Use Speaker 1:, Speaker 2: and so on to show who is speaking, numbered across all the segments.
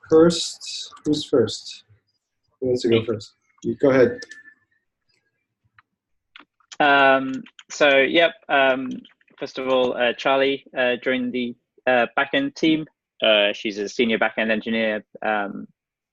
Speaker 1: First, who's first? Who wants to go first? You go ahead.
Speaker 2: First of all, Charlie joined the backend team. She's a senior backend engineer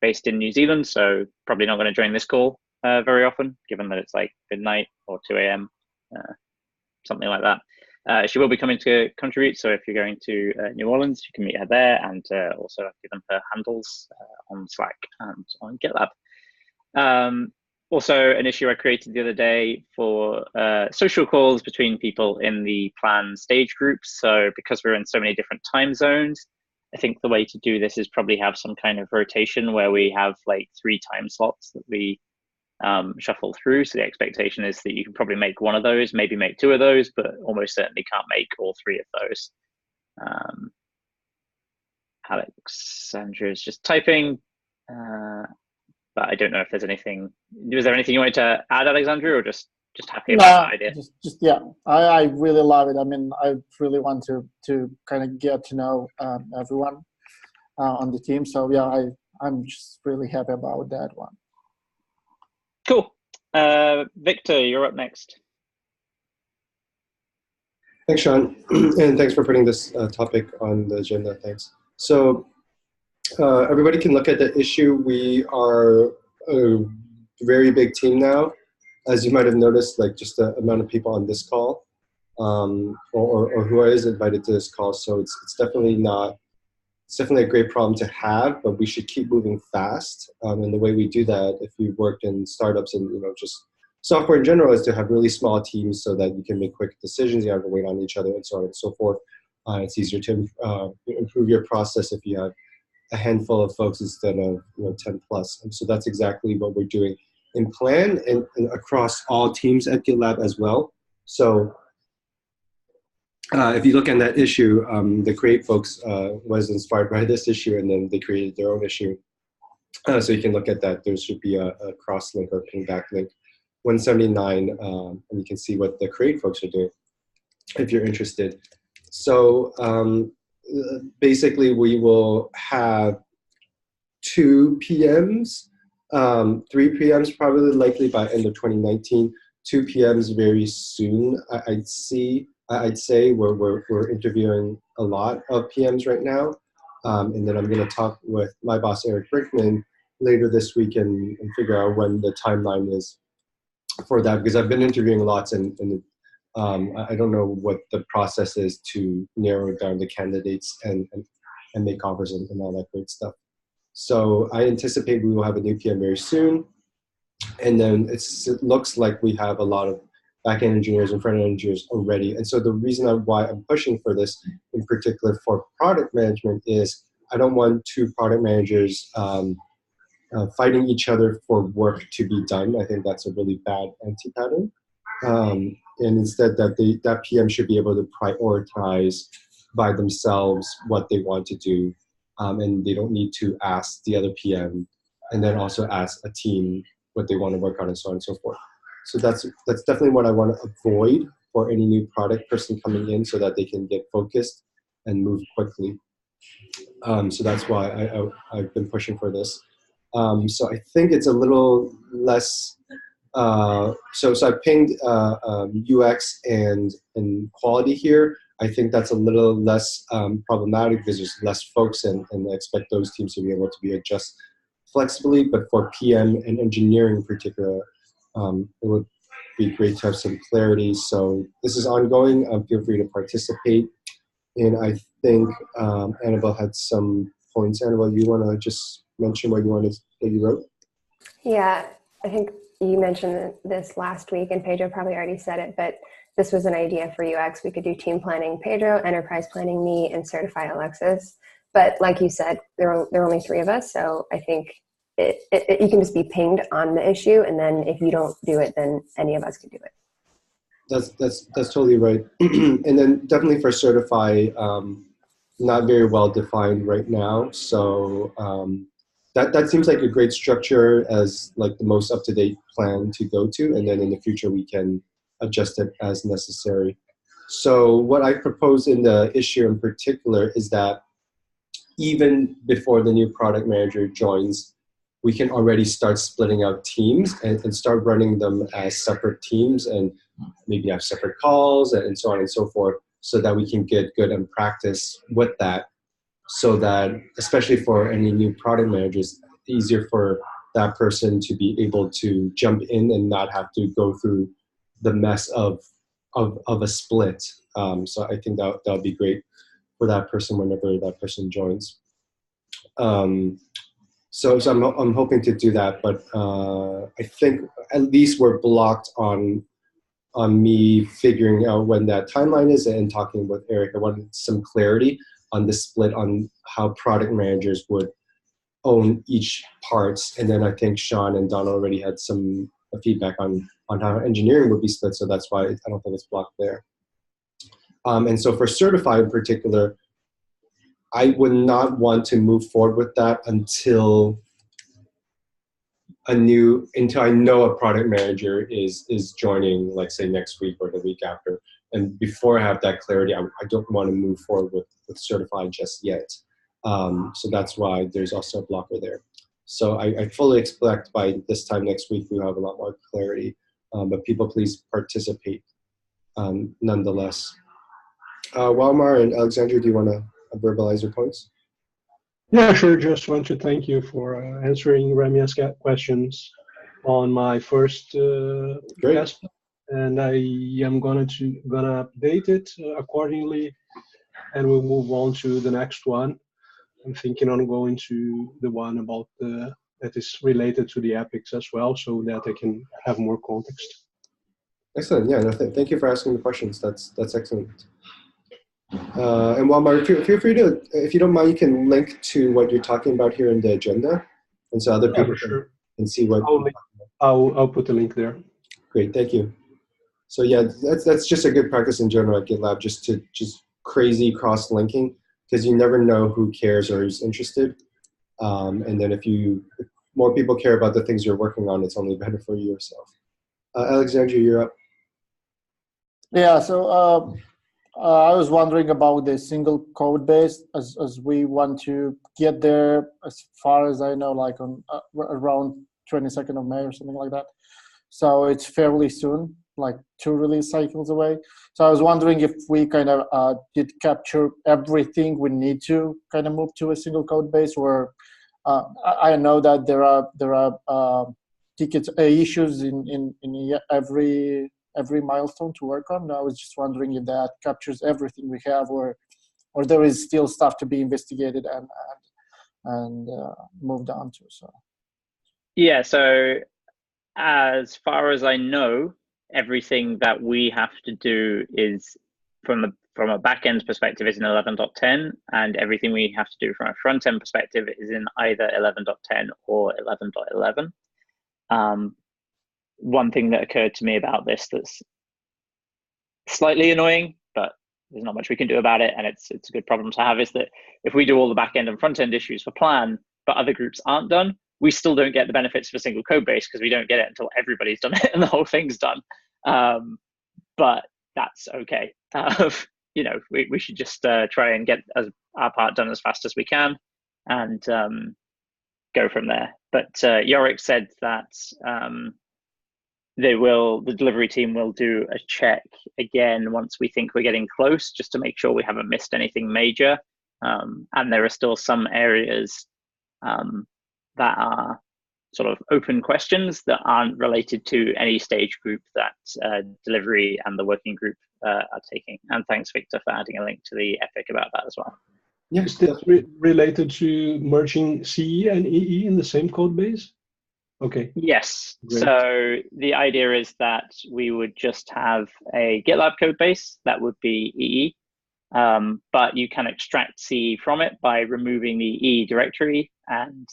Speaker 2: based in New Zealand, so probably not going to join this call very often, given that it's like midnight or 2 a.m., something like that. She will be coming to contribute, so if you're going to New Orleans, you can meet her there, and also I've given her handles on Slack and on GitLab. Also, an issue I created the other day for social calls between people in the plan stage groups. So because we're in so many different time zones, I think the way to do this is probably have some kind of rotation where we have like 3 time slots that we shuffle through. So the expectation is that you can probably make one of those, maybe make 2 of those, but almost certainly can't make all 3 of those. Alexandra is just typing. But I don't know if there's anything. Was there anything you wanted to add, Alexandra, or just happy about the idea?
Speaker 3: Yeah. I really love it. I mean, I really want to kind of get to know everyone on the team. So yeah, I'm just really happy about that one.
Speaker 2: Cool. Victor, you're up next.
Speaker 1: Thanks, Sean, and thanks for putting this topic on the agenda. Thanks. So. Everybody can look at the issue. We are a very big team now. As you might have noticed, like just the amount of people on this call or who is invited to this call. So it's definitely a great problem to have, but we should keep moving fast. And the way we do that, if you've worked in startups and just software in general, is to have really small teams so that you can make quick decisions. You have to wait on each other and so on and so forth. It's easier to improve your process if you have a handful of folks instead of 10 plus. And so that's exactly what we're doing in plan and across all teams at GitLab as well. So if you look at that issue, the Create folks was inspired by this issue, and then they created their own issue. So you can look at that. There should be a cross link or ping back link 179, and you can see what the Create folks are doing if you're interested. So basically, we will have 2 PMs, 3 PMs probably likely by end of 2019, 2 PMs very soon. I'd say we're interviewing a lot of PMs right now, and then I'm going to talk with my boss Eric Brinkman later this week and figure out when the timeline is for that, because I've been interviewing lots and I don't know what the process is to narrow down the candidates and make offers and all that great stuff. So I anticipate we will have a new PM very soon. And then it looks like we have a lot of back-end engineers and front-end engineers already. And so the reason why I'm pushing for this in particular for product management is I don't want 2 product managers fighting each other for work to be done. I think that's a really bad anti-pattern. And instead that PM should be able to prioritize by themselves what they want to do, and they don't need to ask the other PM and then also ask a team what they want to work on and so on and so forth. So that's definitely what I want to avoid for any new product person coming in, so that they can get focused and move quickly. So that's why I've been pushing for this. So I think it's a little less. So I pinged UX and quality here. I think that's a little less problematic because there's less folks, and I expect those teams to be able to be adjust flexibly. But for PM and engineering in particular, it would be great to have some clarity. So this is ongoing. Feel free to participate. And I think Annabelle had some points. Annabelle, you want to just mention what you wrote?
Speaker 4: Yeah, I think you mentioned this last week, and Pedro probably already said it, but this was an idea for UX. We could do team planning, Pedro, enterprise planning, me, and certify Alexis. But like you said, there are only 3 of us, so I think you can just be pinged on the issue, and then if you don't do it, then any of us can do it.
Speaker 1: That's totally right. And then definitely for certify, not very well defined right now. So that seems like a great structure as like the most up-to-date plan to go to, and then in the future we can adjust it as necessary. So what I propose in the issue in particular is that even before the new product manager joins, we can already start splitting out teams and start running them as separate teams and maybe have separate calls and so on and so forth, so that we can get good and practice with that, so that especially for any new product managers, it's easier for that person to be able to jump in and not have to go through the mess of a split. So I think that'll be great for that person whenever that person joins. So I'm hoping to do that, but I think at least we're blocked on me figuring out when that timeline is and talking with Eric. I wanted some clarity on the split on how product managers would own each parts, and then I think Sean and Don already had some feedback on how engineering would be split, so that's why I don't think it's blocked there. And so for Certify in particular, I would not want to move forward with that until I know a product manager is joining, like say next week or the week after. And before I have that clarity, I don't want to move forward with Certify just yet. So that's why there's also a blocker there. So I fully expect by this time next week we'll have a lot more clarity. But people, please participate nonetheless. Walmar and Alexandra, do you want to verbalize your points?
Speaker 5: Yeah, sure. Just want to thank you for answering Ramia's questions on my first guest, and I am gonna update it accordingly, and we'll move on to the next one. I'm thinking on going to the one about that is related to the epics as well, so that I can have more context.
Speaker 1: Excellent. Yeah. No, thank you for asking the questions. That's excellent. And Walmar, feel free to, if you don't mind, you can link to what you're talking about here in the agenda, and so other people can see what.
Speaker 5: I'll put the link there.
Speaker 1: Great, thank you. So yeah, that's just a good practice in general at GitLab, just crazy cross-linking, because you never know who cares or who's interested. And then if more people care about the things you're working on, it's only better for you yourself. Alexandria, you're up.
Speaker 3: Yeah. So. I was wondering about the single code base as we want to get there, as far as I know, like on around 22nd of May or something like that. So it's fairly soon, like 2 release cycles away. So I was wondering if we kind of did capture everything we need to kind of move to a single code base, or I know that there are tickets issues in every milestone to work on. I was just wondering if that captures everything we have, or there is still stuff to be investigated and moved on to. So
Speaker 2: yeah, so as far as I know, everything that we have to do is from a back-end perspective is in 11.10, and everything we have to do from a front-end perspective is in either 11.10 or 11.11. One thing that occurred to me about this that's slightly annoying, but there's not much we can do about it, and it's a good problem to have, is that if we do all the back-end and front-end issues for plan, but other groups aren't done, we still don't get the benefits of a single code base, because we don't get it until everybody's done it and the whole thing's done. But that's okay. We should just try and get our part done as fast as we can and go from there. But Yorick said that the delivery team will do a check again once we think we're getting close, just to make sure we haven't missed anything major. And there are still some areas that are sort of open questions that aren't related to any stage group that delivery and the working group are taking. And thanks, Victor, for adding a link to the epic about that as well.
Speaker 5: Yeah, is this related to merging CE and EE in the same code base? Okay.
Speaker 2: Yes.
Speaker 5: Great.
Speaker 2: So the idea is that we would just have a GitLab code base that would be EE, but you can extract CE from it by removing the EE directory, and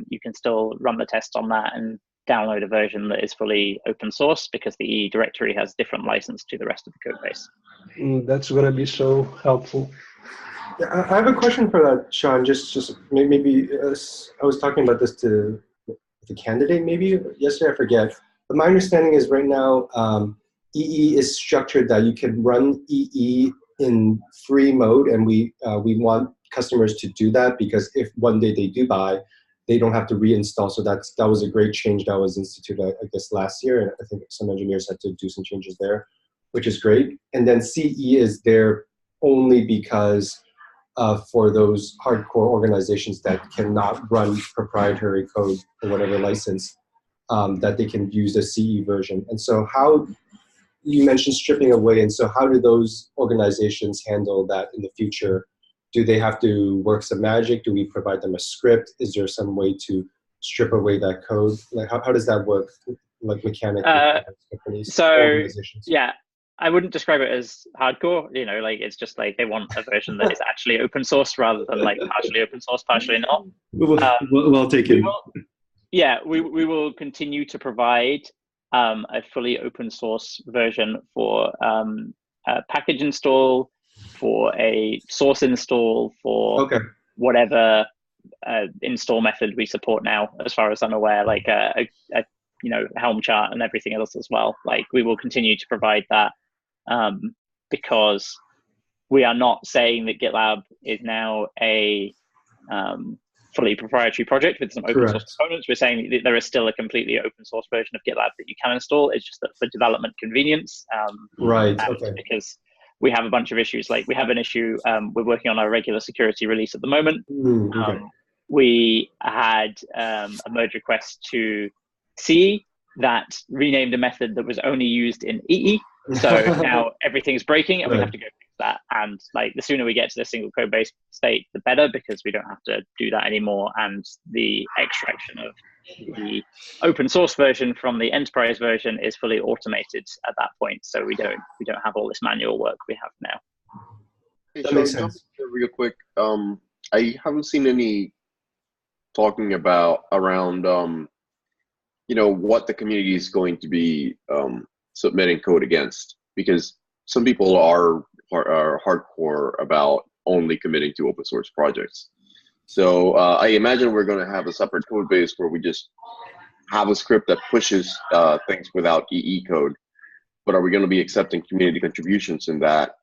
Speaker 2: you can still run the test on that and download a version that is fully open source, because the EE directory has different license to the rest of the code base.
Speaker 5: That's going to be so helpful.
Speaker 1: Yeah, I have a question for that, Sean. Just maybe I was talking about this to the candidate maybe yesterday, I forget. But my understanding is right now EE is structured that you can run EE in free mode, and we want customers to do that, because if one day they do buy, they don't have to reinstall. So that was a great change that was instituted, I guess, last year. And I think some engineers had to do some changes there, which is great. And then CE is there only because for those hardcore organizations that cannot run proprietary code or whatever license, that they can use a CE version. And so how, you mentioned stripping away, and so how do those organizations handle that in the future? Do they have to work some magic? Do we provide them a script? Is there some way to strip away that code? Like how does that work, like mechanically?
Speaker 2: Yeah, I wouldn't describe it as hardcore. You know, like it's just like they want a version that is actually open source rather than like partially open source, partially not.
Speaker 1: We'll take it.
Speaker 2: We will continue to provide a fully open source version for a package install, for a source install, for whatever install method we support now, as far as I'm aware, like a Helm chart and everything else as well. Like we will continue to provide that because we are not saying that GitLab is now a fully proprietary project with some open source components. We're saying that there is still a completely open source version of GitLab that you can install. It's just that for development convenience. Because we have a bunch of issues. Like we have an issue, we're working on our regular security release at the moment. We had a merge request to C that renamed a method that was only used in EE. So now everything's breaking and we have to go fix that. And like the sooner we get to the single code base state, the better, because we don't have to do that anymore. And the extraction of the open source version from the enterprise version is fully automated at that point. So we don't have all this manual work we have now.
Speaker 6: Hey, that makes sense. Real quick, I haven't seen any talking about around what the community is going to be submitting code against, because some people are hardcore about only committing to open source projects. So I imagine we're going to have a separate code base where we just have a script that pushes things without EE code. But are we going to be accepting community contributions in that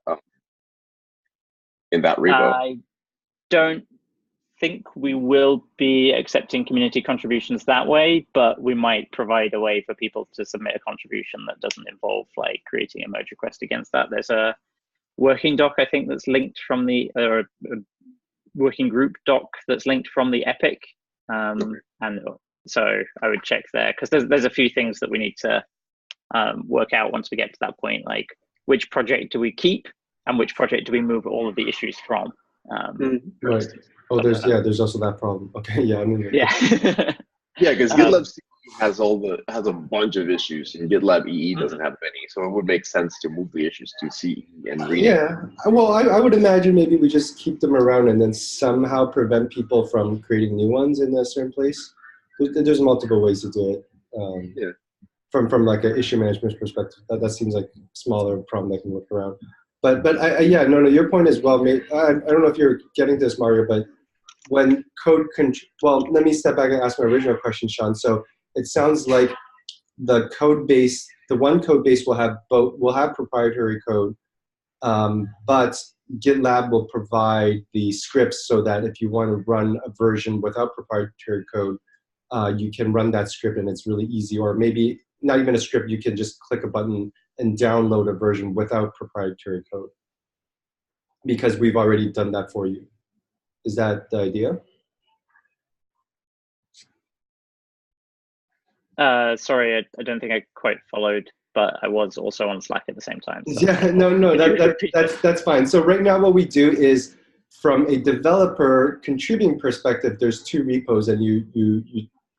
Speaker 6: repo?
Speaker 2: I don't think we will be accepting community contributions that way, but we might provide a way for people to submit a contribution that doesn't involve like creating a merge request against that. There's a working doc, I think, that's linked from the working group doc that's linked from the Epic, and so I would check there, because there's a few things that we need to work out once we get to that point, like which project do we keep and which project do we move all of the issues from.
Speaker 1: Right. Oh, there's also that problem. Okay, yeah, I mean,
Speaker 2: yeah,
Speaker 6: because GitLab CE has a bunch of issues, and GitLab EE doesn't have any. So it would make sense to move the issues to CE and rename.
Speaker 1: Yeah, well, I would imagine maybe we just keep them around and then somehow prevent people from creating new ones in a certain place. There's multiple ways to do it. From like an issue management perspective, that seems like a smaller problem that can work around. But your point is well made. I don't know if you're getting this, Mario, but when code let me step back and ask my original question, Sean. So it sounds like the one code base will have proprietary code, but GitLab will provide the scripts so that if you want to run a version without proprietary code, you can run that script and it's really easy. Or maybe not even a script, you can just click a button and download a version without proprietary code, because we've already done that for you. Is that the idea?
Speaker 2: Sorry, I don't think I quite followed, but I was also on Slack at the same time. So.
Speaker 1: Yeah, no, that's fine. So right now what we do is, from a developer contributing perspective, there's two repos and you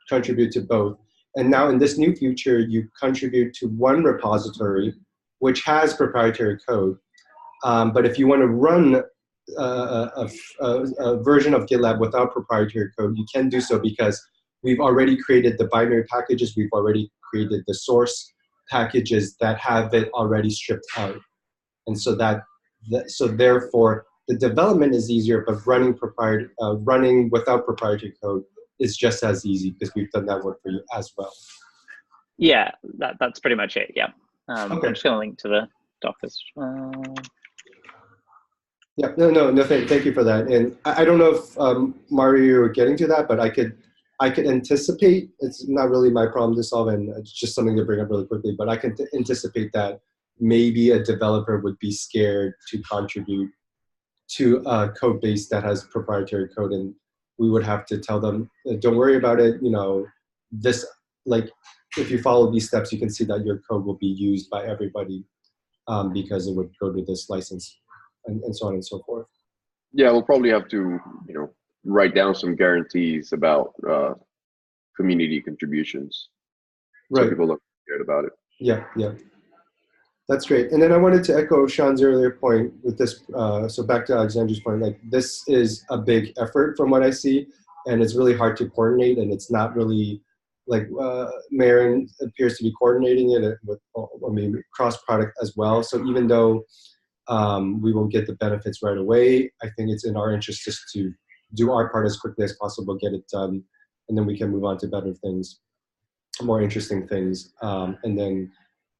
Speaker 1: contribute to both. And now in this new future, you contribute to one repository, which has proprietary code. But if you want to run a version of GitLab without proprietary code, you can do so, because we've already created the binary packages. We've already created the source packages that have it already stripped out. And so so therefore, the development is easier, but running without proprietary code is just as easy, because we've done that work for you as well.
Speaker 2: Yeah, that's pretty much it. Yeah.
Speaker 1: Okay.
Speaker 2: I'm just going to link to the doc.
Speaker 1: Yeah, no. Thank you for that. And I don't know if Mario, you're getting to that, but I could anticipate. It's not really my problem to solve, and it's just something to bring up really quickly. But I can anticipate that maybe a developer would be scared to contribute to a code base that has proprietary code, and we would have to tell them, don't worry about it. You know, this, like, if you follow these steps, you can see that your code will be used by everybody because it would go to this license, and so on and so forth.
Speaker 6: Yeah, we'll probably have to, write down some guarantees about community contributions.
Speaker 1: Right.
Speaker 6: So people look scared about it.
Speaker 1: Yeah. That's great. And then I wanted to echo Sean's earlier point with this. So back to Alexandra's point, like, this is a big effort from what I see, and it's really hard to coordinate, and it's not really like Maren appears to be coordinating it with, cross-product as well. So even though we won't get the benefits right away, I think it's in our interest just to do our part as quickly as possible, get it done, and then we can move on to better things, more interesting things. And then,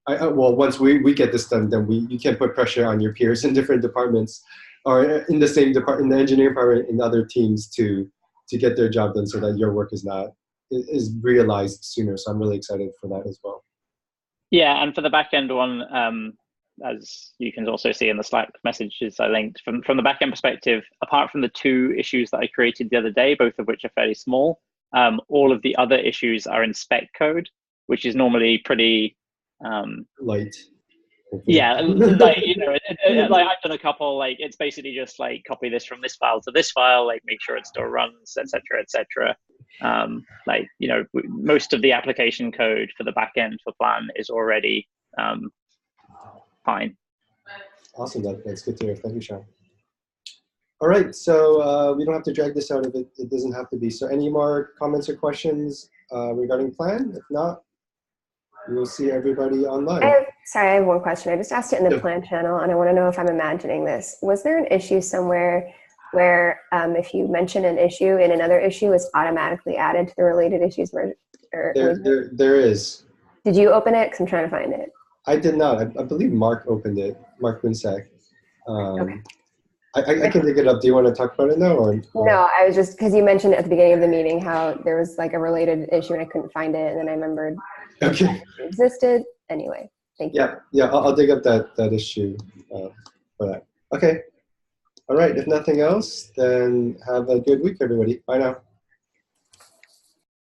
Speaker 1: once we get this done, then you can put pressure on your peers in different departments, or in the same department, in the engineering department, in other teams to get their job done, so that your work is realized sooner. So I'm really excited for that as well.
Speaker 2: Yeah, and for the backend one, as you can also see in the Slack messages I linked, from the backend perspective, apart from the 2 issues that I created the other day, both of which are fairly small, all of the other issues are in spec code, which is normally pretty
Speaker 1: light.
Speaker 2: Yeah, like, like I've done a couple, like, it's basically just like copy this from this file to this file, like make sure it still runs, etc., etc. Like, most of the application code for the backend for Plan is already fine.
Speaker 1: Awesome, that's good to hear. Thank you, Sean. All right, so we don't have to drag this out if it doesn't have to be. So any more comments or questions regarding Plan? If not, we will see everybody online.
Speaker 4: I have one question. I just asked it in the Plan channel, and I want to know if I'm imagining this. Was there an issue somewhere where if you mention an issue in another issue, it's automatically added to the related issues?
Speaker 1: There is.
Speaker 4: Did you open it? Because I'm trying to find it.
Speaker 1: I did not. I believe Mark opened it. Mark Winsack.
Speaker 4: Okay.
Speaker 1: I can dig it up. Do you want to talk about it now? Or?
Speaker 4: No, I was just, because you mentioned at the beginning of the meeting how there was like a related issue and I couldn't find it, and then I remembered it existed. Anyway, thank you.
Speaker 1: Yeah, I'll dig up that issue for that. Okay. All right. If nothing else, then have a good week, everybody. Bye now.